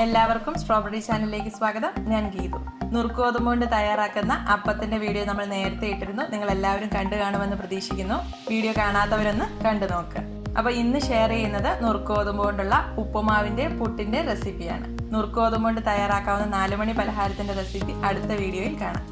എല്ലാവർക്കും സ്ട്രോബെറി ചാനലിലേക്ക് സ്വാഗതം. ഞാൻ ഗീതു. നുറുക്ക് ഗോതമ്പ് കൊണ്ട് തയ്യാറാക്കുന്ന അപ്പത്തിന്റെ വീഡിയോ നമ്മൾ നേരത്തെ ഇട്ടിരുന്നു. നിങ്ങൾ എല്ലാവരും കണ്ടു കാണുമെന്ന് പ്രതീക്ഷിക്കുന്നു. വീഡിയോ കാണാത്തവരൊന്ന് കണ്ടു നോക്കുക. അപ്പോൾ ഇന്ന് ഷെയർ ചെയ്യുന്നത് നുറുക്ക് ഗോതമ്പ് കൊണ്ടുള്ള ഉപ്പുമാവിന്റെ പുട്ടിന്റെ റെസിപ്പിയാണ്. നുറുക്ക് ഗോതമ്പ് കൊണ്ട് തയ്യാറാക്കാവുന്ന 4 മണി പലഹാരത്തിന്റെ റെസിപ്പി അടുത്ത വീഡിയോയിൽ കാണാം.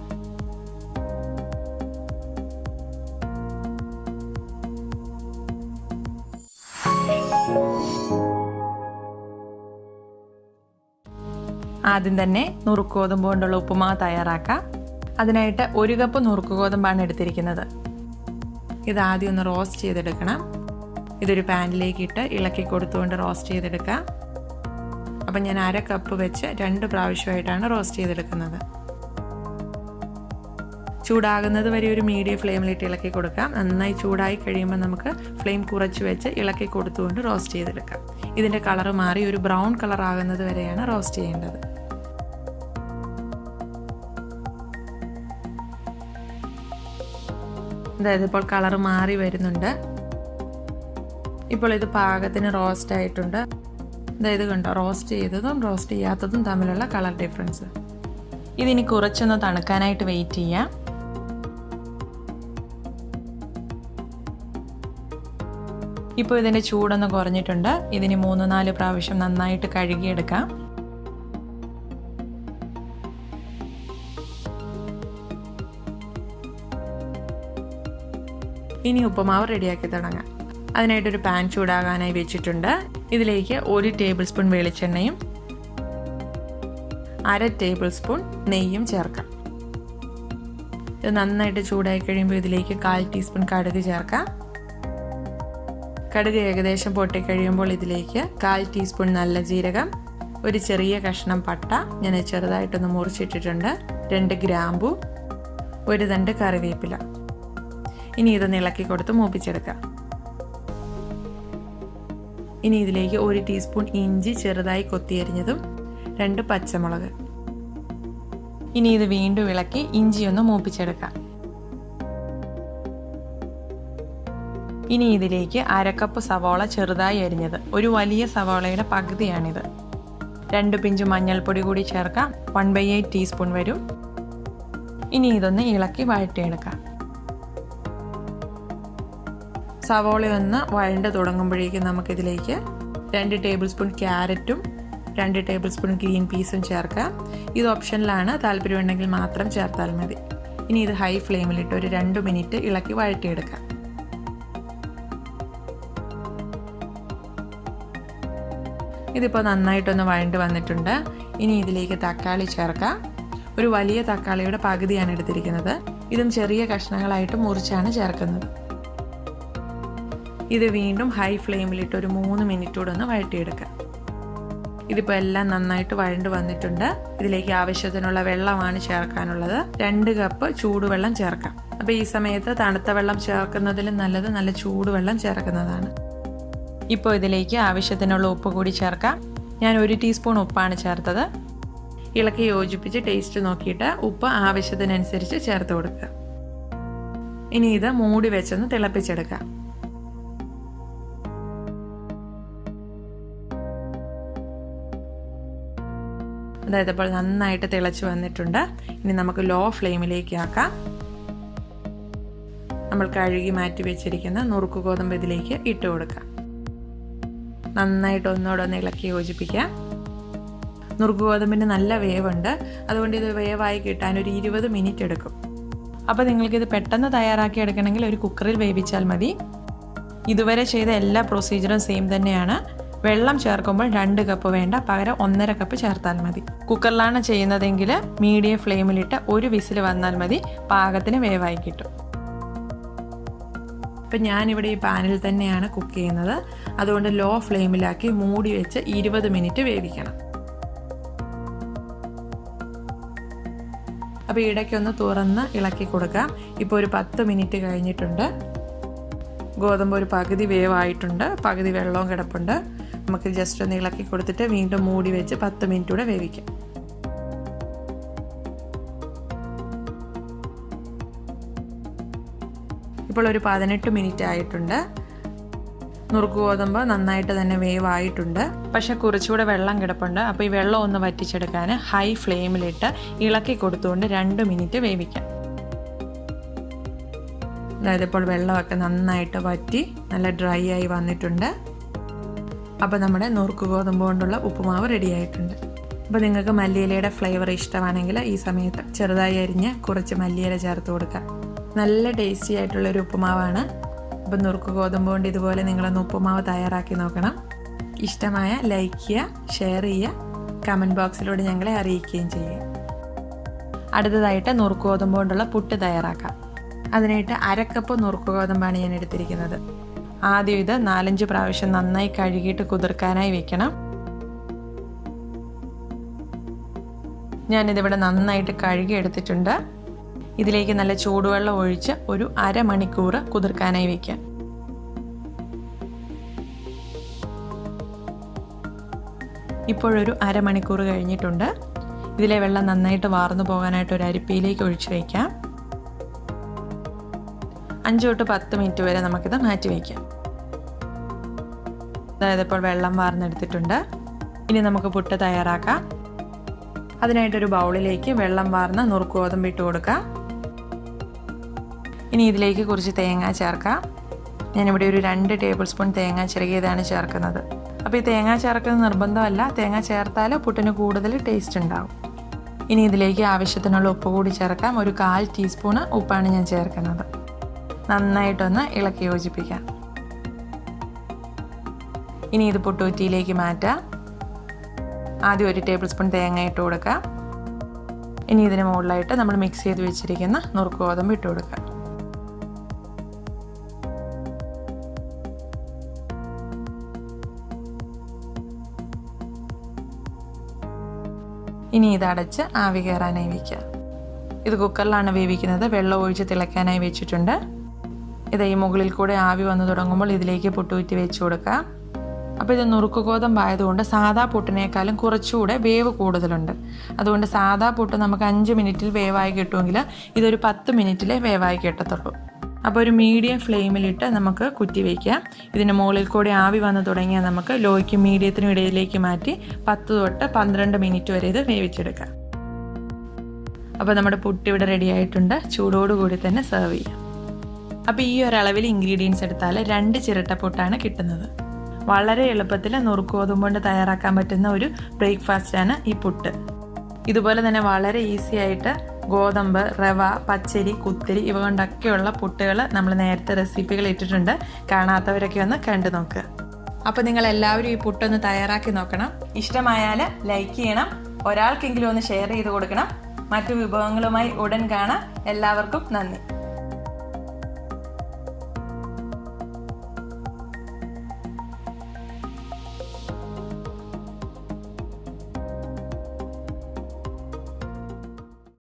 ആദ്യം തന്നെ നുറുക്ക് ഗോതമ്പ് കൊണ്ടുള്ള ഉപ്പുമാവ് തയ്യാറാക്കാം. അതിനായിട്ട് 1 കപ്പ് നുറുക്ക് ഗോതമ്പാണ് എടുത്തിരിക്കുന്നത്. ഇത് ആദ്യം ഒന്ന് റോസ്റ്റ് ചെയ്തെടുക്കണം. ഇതൊരു പാനിലേക്ക് ഇട്ട് ഇളക്കി കൊടുത്തുകൊണ്ട് റോസ്റ്റ് ചെയ്തെടുക്കാം. അപ്പം ഞാൻ 1/2 കപ്പ് വെച്ച് 2 പ്രാവശ്യമായിട്ടാണ് റോസ്റ്റ് ചെയ്തെടുക്കുന്നത്. ചൂടാകുന്നത് വരെ ഒരു മീഡിയം ഫ്ലെയിമിലിട്ട് ഇളക്കി കൊടുക്കാം. നന്നായി ചൂടായി കഴിയുമ്പോൾ നമുക്ക് ഫ്ലെയിം കുറച്ച് വെച്ച് ഇളക്കി കൊടുത്തുകൊണ്ട് റോസ്റ്റ് ചെയ്തെടുക്കാം. ഇതിൻ്റെ കളർ മാറി ഒരു ബ്രൗൺ കളർ ആകുന്നത് വരെയാണ് റോസ്റ്റ് ചെയ്യേണ്ടത്. അതായത് ഇപ്പോൾ കളർ മാറി വരുന്നുണ്ട്. ഇപ്പോൾ ഇത് പാകത്തിന് റോസ്റ്റ് ആയിട്ടുണ്ട്. അതായത് കണ്ടോ, റോസ്റ്റ് ചെയ്തതും റോസ്റ്റ് ചെയ്യാത്തതും തമ്മിലുള്ള കളർ ഡിഫറൻസ്. ഇതിനി കുറച്ചൊന്ന് തണുക്കാനായിട്ട് വെയിറ്റ് ചെയ്യാം. ഇപ്പോൾ ഇതിൻ്റെ ചൂടൊന്ന് കുറഞ്ഞിട്ടുണ്ട്. ഇതിന് 3-4 പ്രാവശ്യം നന്നായിട്ട് കഴുകിയെടുക്കാം. ഇനി ഉപ്പുമാവ് റെഡിയാക്കി തുടങ്ങാം. അതിനായിട്ടൊരു പാൻ ചൂടാകാനായി വെച്ചിട്ടുണ്ട്. ഇതിലേക്ക് 1 ടേബിൾ സ്പൂൺ വെളിച്ചെണ്ണയും 1/2 ടേബിൾ സ്പൂൺ നെയ്യും ചേർക്കാം. ഇത് നന്നായിട്ട് ചൂടായി കഴിയുമ്പോൾ ഇതിലേക്ക് 1/4 ടീസ്പൂൺ കടുക് ചേർക്കാം. കടുക് ഏകദേശം പൊട്ടിക്കഴിയുമ്പോൾ ഇതിലേക്ക് 1/4 ടീസ്പൂൺ നല്ല ജീരകം, ഒരു ചെറിയ കഷ്ണം പട്ട ഞാൻ ചെറുതായിട്ടൊന്ന് മുറിച്ചിട്ടിട്ടുണ്ട്, 2 ഗ്രാമ്പു, 1 തണ്ട് കറിവേപ്പില. ഇനി ഇതൊന്ന് ഇളക്കി കൊടുത്ത് മൂപ്പിച്ചെടുക്കാം. ഇനി ഇതിലേക്ക് 1 ടീസ്പൂൺ ഇഞ്ചി ചെറുതായി കൊത്തിയരിഞ്ഞതും 2 പച്ചമുളക്. ഇനി ഇത് വീണ്ടും ഇളക്കി ഇഞ്ചിയൊന്ന് മൂപ്പിച്ചെടുക്കാം. ഇനി ഇതിലേക്ക് 1/2 കപ്പ് സവാള ചെറുതായി അരിഞ്ഞത്, ഒരു വലിയ സവാളയുടെ പകുതിയാണിത്. 2 പിഞ്ച് മഞ്ഞൾപ്പൊടി കൂടി ചേർക്കാം. 1/8 ടീസ്പൂൺ വരും. ഇനി ഇതൊന്ന് ഇളക്കി വഴറ്റിയെടുക്കാം. സവാള ഒന്ന് വഴണ്ട് തുടങ്ങുമ്പോഴേക്കും നമുക്കിതിലേക്ക് 2 ടേബിൾ സ്പൂൺ ക്യാരറ്റും 2 ടേബിൾ സ്പൂൺ ഗ്രീൻ പീസും ചേർക്കാം. ഇത് ഓപ്ഷനിലാണ്, താല്പര്യമുണ്ടെങ്കിൽ മാത്രം ചേർത്താൽ മതി. ഇനി ഇത് ഹൈ ഫ്ലെയിമിലിട്ട് ഒരു 2 മിനിറ്റ് ഇളക്കി വഴറ്റിയെടുക്കാം. ഇതിപ്പോൾ നന്നായിട്ടൊന്ന് വഴണ്ട് വന്നിട്ടുണ്ട്. ഇനി ഇതിലേക്ക് തക്കാളി ചേർക്കാം. ഒരു വലിയ തക്കാളിയുടെ പകുതിയാണ് എടുത്തിരിക്കുന്നത്. ഇതും ചെറിയ കഷ്ണങ്ങളായിട്ട് മുറിച്ചാണ് ചേർക്കുന്നത്. ഇത് വീണ്ടും ഹൈ ഫ്ലെയിമിലിട്ട് ഒരു 3 മിനിറ്റ് കൂടെ ഒന്ന് വഴറ്റിയെടുക്കാം. ഇതിപ്പോൾ എല്ലാം നന്നായിട്ട് വഴണ്ട് വന്നിട്ടുണ്ട്. ഇതിലേക്ക് ആവശ്യത്തിനുള്ള വെള്ളമാണ് ചേർക്കാനുള്ളത്. 2 കപ്പ് ചൂടുവെള്ളം ചേർക്കാം. അപ്പോൾ ഈ സമയത്ത് തണുത്ത വെള്ളം ചേർക്കുന്നതിലും നല്ലത് നല്ല ചൂടുവെള്ളം ചേർക്കുന്നതാണ്. ഇപ്പോൾ ഇതിലേക്ക് ആവശ്യത്തിനുള്ള ഉപ്പ് കൂടി ചേർക്കാം. ഞാൻ 1 ടീസ്പൂൺ ഉപ്പാണ് ചേർത്തത്. ഇളക്കി യോജിപ്പിച്ച് ടേസ്റ്റ് നോക്കിയിട്ട് ഉപ്പ് ആവശ്യത്തിനനുസരിച്ച് ചേർത്ത് കൊടുക്കുക. ഇനി ഇത് മൂടി വെച്ചൊന്ന് തിളപ്പിച്ചെടുക്കാം. അതായത് ഇപ്പോൾ നന്നായിട്ട് തിളച്ച് വന്നിട്ടുണ്ട്. ഇനി നമുക്ക് ലോ ഫ്ലെയിമിലേക്ക് ആക്കാം. നമ്മൾ കഴുകി മാറ്റി വെച്ചിരിക്കുന്ന നുറുക്ക് ഗോതമ്പ് ഇതിലേക്ക് ഇട്ട് കൊടുക്കാം. നന്നായിട്ട് ഒന്നുകൂടെ ഒന്ന് ഇളക്കി യോജിപ്പിക്കാം. നുറുക്ക് ഗോതമ്പിന് നല്ല വേവുണ്ട്. അതുകൊണ്ട് ഇത് വേവായി കിട്ടാൻ ഒരു 20 മിനിറ്റ് എടുക്കും. അപ്പോൾ നിങ്ങൾക്കിത് പെട്ടെന്ന് തയ്യാറാക്കി എടുക്കണമെങ്കിൽ ഒരു കുക്കറിൽ വേവിച്ചാൽ മതി. ഇതുവരെ ചെയ്ത എല്ലാ പ്രൊസീജിയറും സെയിം തന്നെയാണ്. വെള്ളം ചേർക്കുമ്പോൾ 2 കപ്പ് വേണ്ട, പകരം 1.5 കപ്പ് ചേർത്താൽ മതി. കുക്കറിലാണ് ചെയ്യുന്നതെങ്കിൽ മീഡിയം ഫ്ലെയിമിലിട്ട് 1 വിസിൽ വന്നാൽ മതി, പാകത്തിന് വേവായി കിട്ടും. ഇപ്പം ഞാനിവിടെ ഈ പാനിൽ തന്നെയാണ് കുക്ക് ചെയ്യുന്നത്. അതുകൊണ്ട് ലോ ഫ്ലെയിമിലാക്കി മൂടി വെച്ച് 20 മിനിറ്റ് വേവിക്കണം. അപ്പോൾ ഇടയ്ക്കൊന്ന് തുറന്ന് ഇളക്കി കൊടുക്കാം. ഇപ്പോൾ ഒരു 10 മിനിറ്റ് കഴിഞ്ഞിട്ടുണ്ട്. ഗോതമ്പ് ഒരു പകുതി വേവായിട്ടുണ്ട്, പകുതി വെള്ളവും കിടപ്പുണ്ട്. നമുക്ക് ജസ്റ്റ് ഒന്ന് ഇളക്കി കൊടുത്തിട്ട് വീണ്ടും മൂടി വെച്ച് 10 മിനിറ്റ് കൂടെ വേവിക്കാം. ഇപ്പോൾ ഒരു 18 മിനിറ്റ് ആയിട്ടുണ്ട്. നുറുക്ക് ഗോതമ്പ് നന്നായിട്ട് തന്നെ വേവായിട്ടുണ്ട്. പക്ഷെ കുറച്ചുകൂടെ വെള്ളം കിടപ്പുണ്ട്. അപ്പോൾ ഈ വെള്ളം ഒന്ന് വറ്റിച്ചെടുക്കാൻ ഹൈ ഫ്ലെയിമിലിട്ട് ഇളക്കി കൊടുത്തുകൊണ്ട് 2 മിനിറ്റ് വേവിക്കാം. അതായത് ഇപ്പോൾ വെള്ളമൊക്കെ നന്നായിട്ട് വറ്റി നല്ല ഡ്രൈ ആയി വന്നിട്ടുണ്ട്. അപ്പോൾ നമ്മുടെ നുറുക്ക് ഗോതമ്പ് കൊണ്ടുള്ള ഉപ്പുമാവ് റെഡി ആയിട്ടുണ്ട്. അപ്പോൾ നിങ്ങൾക്ക് മല്ലിയിലയുടെ ഫ്ലേവർ ഇഷ്ടമാണെങ്കിൽ ഈ സമയത്ത് ചെറുതായി അരിഞ്ഞ് കുറച്ച് മല്ലിയില ചേർത്ത് കൊടുക്കാം. നല്ല ടേസ്റ്റി ആയിട്ടുള്ളൊരു ഉപ്പുമാവാണ്. അപ്പോൾ നുറുക്ക് ഗോതമ്പ് കൊണ്ട് ഇതുപോലെ നിങ്ങളൊന്ന് ഉപ്പുമാവ് തയ്യാറാക്കി നോക്കണം. ഇഷ്ടമായ ലൈക്ക് ചെയ്യുക, ഷെയർ ചെയ്യുക, കമൻറ്റ് ബോക്സിലൂടെ ഞങ്ങളെ അറിയിക്കുകയും ചെയ്യുക. അടുത്തതായിട്ട് നുറുക്ക് ഗോതമ്പ് കൊണ്ടുള്ള പുട്ട് തയ്യാറാക്കാം. അതിനായിട്ട് 1/2 കപ്പ് നുറുക്ക് ഗോതമ്പാണ് ഞാൻ എടുത്തിരിക്കുന്നത്. ആദ്യം ഇത് 4-5 പ്രാവശ്യം നന്നായി കഴുകിയിട്ട് കുതിർക്കാനായി വെക്കണം. ഞാനിതിവിടെ നന്നായിട്ട് കഴുകി എടുത്തിട്ടുണ്ട്. ഇതിലേക്ക് നല്ല ചൂടുവെള്ളം ഒഴിച്ച് ഒരു 1/2 മണിക്കൂർ കുതിർക്കാനായി വെക്കാം. ഇപ്പോഴൊരു 1/2 മണിക്കൂർ കഴിഞ്ഞിട്ടുണ്ട്. ഇതിലെ വെള്ളം നന്നായിട്ട് വാർന്നു പോകാനായിട്ട് ഒരു അരിപ്പയിലേക്ക് ഒഴിച്ച് വയ്ക്കാം. 5 തൊട്ട് 10 മിനിറ്റ് വരെ നമുക്കിത് മാറ്റി വയ്ക്കാം. അതായത് ഇപ്പോൾ വെള്ളം വാർന്നെടുത്തിട്ടുണ്ട്. ഇനി നമുക്ക് പുട്ട് തയ്യാറാക്കാം. അതിനായിട്ടൊരു ബൗളിലേക്ക് വെള്ളം വാർന്ന നുറുക്ക് ഗോതമ്പ് ഇട്ട് കൊടുക്കാം. ഇനി ഇതിലേക്ക് കുറച്ച് തേങ്ങ ചേർക്കാം. ഞാനിവിടെ ഒരു 2 ടേബിൾ സ്പൂൺ തേങ്ങ ചിരകിയതാണ് ചേർക്കുന്നത്. അപ്പോൾ ഈ തേങ്ങ ചേർക്കുന്നത് നിർബന്ധമല്ല. തേങ്ങ ചേർത്താൽ പുട്ടിന് കൂടുതൽ ടേസ്റ്റ് ഉണ്ടാവും. ഇനി ഇതിലേക്ക് ആവശ്യത്തിനുള്ള ഉപ്പ് കൂടി ചേർക്കാം. ഒരു 1/4 ടീസ്പൂണ് ഉപ്പാണ് ഞാൻ ചേർക്കുന്നത്. നന്നായിട്ടൊന്ന് ഇളക്കി യോജിപ്പിക്കാം. ഇനി ഇത് പുട്ടുകുറ്റിയിലേക്ക് മാറ്റാം. ആദ്യം 1 ടേബിൾ സ്പൂൺ തേങ്ങ ഇട്ട് കൊടുക്കാം. ഇനി ഇതിന് മുകളിലായിട്ട് നമ്മൾ മിക്സ് ചെയ്ത് വെച്ചിരിക്കുന്ന നുറുക്ക് ഗോതമ്പ് ഇട്ട് കൊടുക്കാം. ഇനി ഇത് അടച്ച് ആവി കയറാനായി വയ്ക്കുക. ഇത് കുക്കറിലാണ് വേവിക്കുന്നത്. വെള്ളം ഒഴിച്ച് തിളയ്ക്കാനായി വെച്ചിട്ടുണ്ട്. ഇത് ഈ മുകളിൽ കൂടെ ആവി വന്നു തുടങ്ങുമ്പോൾ ഇതിലേക്ക് പുട്ടുകുറ്റി വെച്ച് കൊടുക്കാം. അപ്പോൾ ഇത് നുറുക്ക് ഗോതമ്പായതുകൊണ്ട് സാധാ പുട്ടിനേക്കാളും കുറച്ചുകൂടെ വേവ് കൂടുതലുണ്ട്. അതുകൊണ്ട് സാധാ പുട്ട് നമുക്ക് 5 മിനിറ്റിൽ വേവായി കിട്ടുമെങ്കിൽ ഇതൊരു 10 മിനിറ്റിലേ വേവായി കിട്ടത്തുള്ളൂ. അപ്പോൾ ഒരു മീഡിയം ഫ്ലെയിമിലിട്ട് നമുക്ക് കുറ്റി വയ്ക്കാം. ഇതിന് മുകളിൽ കൂടെ ആവി വന്നു തുടങ്ങിയാൽ നമുക്ക് ലോയ്ക്കും മീഡിയത്തിനും ഇടയിലേക്ക് മാറ്റി 10 തൊട്ട് 12 മിനിറ്റ് വരെ ഇത് വേവിച്ചെടുക്കാം. അപ്പോൾ നമ്മുടെ പുട്ട് ഇവിടെ റെഡി ആയിട്ടുണ്ട്. ചൂടോടുകൂടി തന്നെ സെർവ് ചെയ്യാം. അപ്പോൾ ഈ ഒരളവിൽ ഇൻഗ്രീഡിയൻസ് എടുത്താൽ 2 ചിരട്ട പുട്ടാണ് കിട്ടുന്നത്. വളരെ എളുപ്പത്തിൽ നുറുക്ക് ഗോതമ്പ് കൊണ്ട് തയ്യാറാക്കാൻ പറ്റുന്ന ഒരു ബ്രേക്ക്ഫാസ്റ്റാണ് ഈ പുട്ട്. ഇതുപോലെ തന്നെ വളരെ ഈസി ആയിട്ട് ഗോതമ്പ്, റവ, പച്ചരി, കുത്തിരി ഇവ കൊണ്ടൊക്കെയുള്ള പുട്ടുകൾ നമ്മൾ നേരത്തെ റെസിപ്പികൾ ഇട്ടിട്ടുണ്ട്. കാണാത്തവരൊക്കെ ഒന്ന് കണ്ടു നോക്കുക. അപ്പോൾ നിങ്ങൾ എല്ലാവരും ഈ പുട്ടൊന്ന് തയ്യാറാക്കി നോക്കണം. ഇഷ്ടമായാൽ ലൈക്ക് ചെയ്യണം. ഒരാൾക്കെങ്കിലും ഒന്ന് ഷെയർ ചെയ്ത് കൊടുക്കണം. മറ്റു വിഭവങ്ങളുമായി ഉടൻ കാണാം. എല്ലാവർക്കും നന്ദി.